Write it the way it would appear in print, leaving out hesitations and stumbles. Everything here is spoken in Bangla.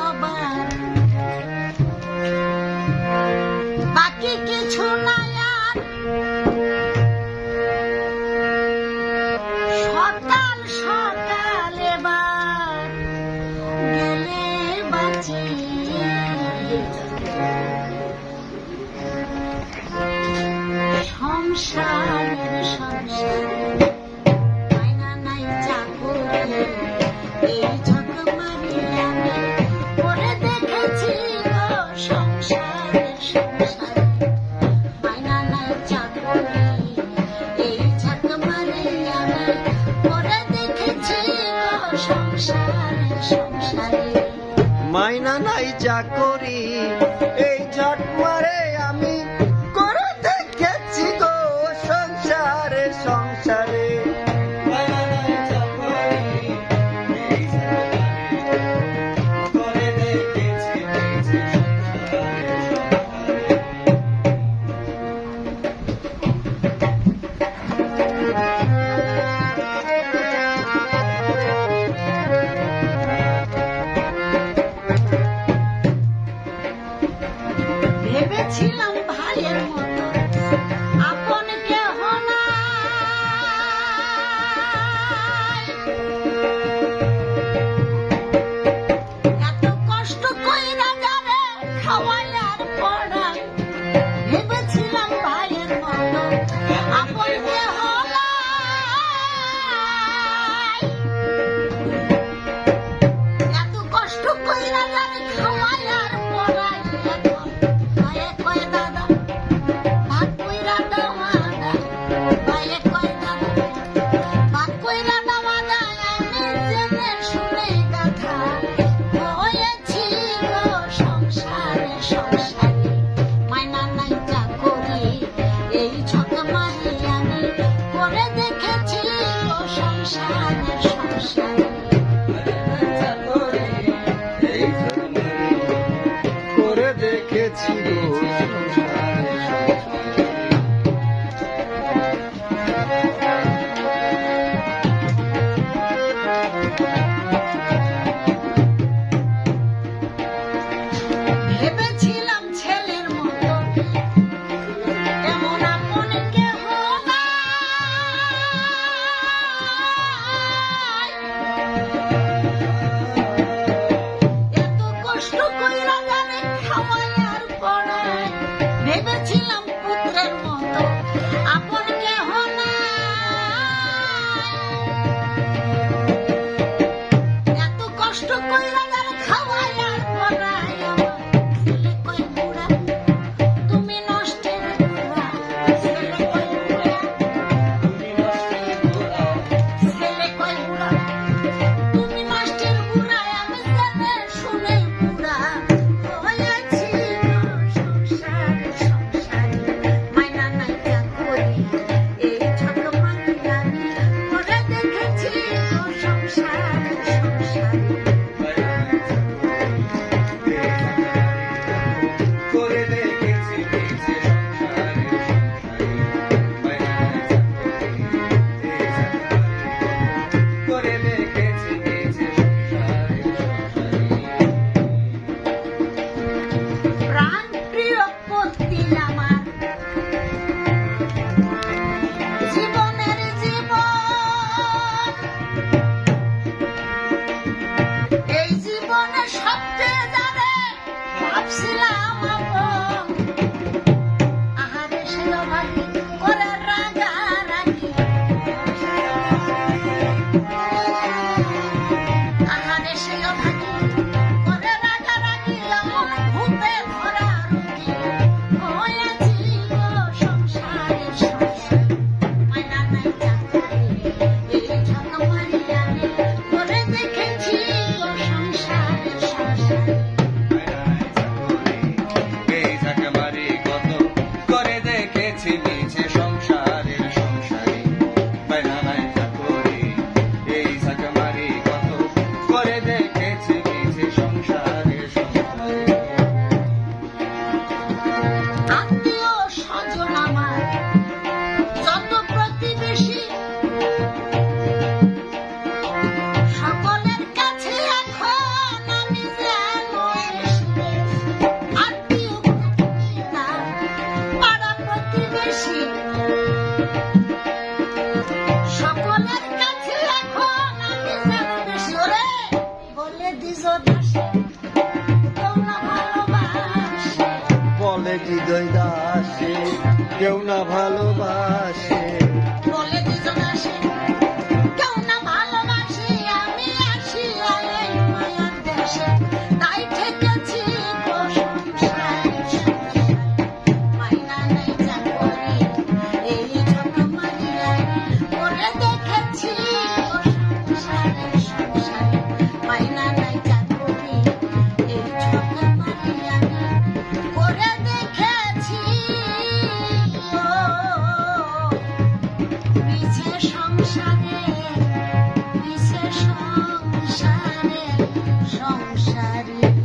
হবার, বাকি কিছু নাই আর। সকাল সকাল এবার গেলে বাঁচি, সংসারের সংসার মাইনা নাই চাকরি, এই ঝক মারি আমি করে দেখেছি গো সংসারের সংসার মাইনা নাই চাকরি, এই ঝক মারি আমি করে দেখেছি গো সংসারের সংসারে। মাইনা নাই চাকরি এই ঝট মারে আমি করে দেখেছি গো সংসারে সংসারে। মাইনা নাই চাকরি এই ঝট মারে করে দেখেছি সংসারে ভেবেছিলাম ভাইয়ের মতো আপন কেহ নাই, এত কষ্ট কইরা যারে খাওয়াই আর পড়াই। ভেবেছিলাম ভাইয়ের মতো আপন কেহ নাই, এত কষ্ট কইরা যারে খাওয়াই আর পড়াই। ভাইয়ে কয় দাদা ভাগ কইরা দেওয়া দাও, ভাইয়ে কয় দাদা ভাগ কইরা দেওয়া দাও। আমি জেনে শুনে কথা হয়েছি গো সংসারে সংসারে মাইনা নাই চাকরি, এই ঝক মারি আমি করে দেখেছি গো সংসারে সংসারে। করে দেখেছি গো সংসারে সংসারে। ভেবেছিলাম ছেলের মতো এমন আপন কেহ নাই, এত কষ্ট কইরা জানে খাওয়াই আর পড়াই। ভেবেছিলাম পুত্রের মতো আপন কেহ নাই, এত কষ্ট কইরা যারে খাওয়াই আর পড়াই। আমার ছেলে কয় বুড়া তুমি নষ্টের বুড়া, ছেলে কয় বুড়া তুমি নষ্টের বুড়া, ছেলে কয় বুড়া তুমি নষ্টের বুড়া। আমি জেনে শুনে বুড়া হয়েছি আসে কেউ না ভালোবাসে বলে দুজন আসে কেউ না ভালোবাসে আমি আসি এই মায়ার দেশে তাই ঠেকেছি গো সংসারে সংসারে মাইনা নাই চাকরি এই ছোট মারিয়া করে দেখেছি গো সংসারে সংসারে মাইনা নাই চাকরি এই ছোট মারিয়া করে দেখেছি পিছে সংসারে সংসারে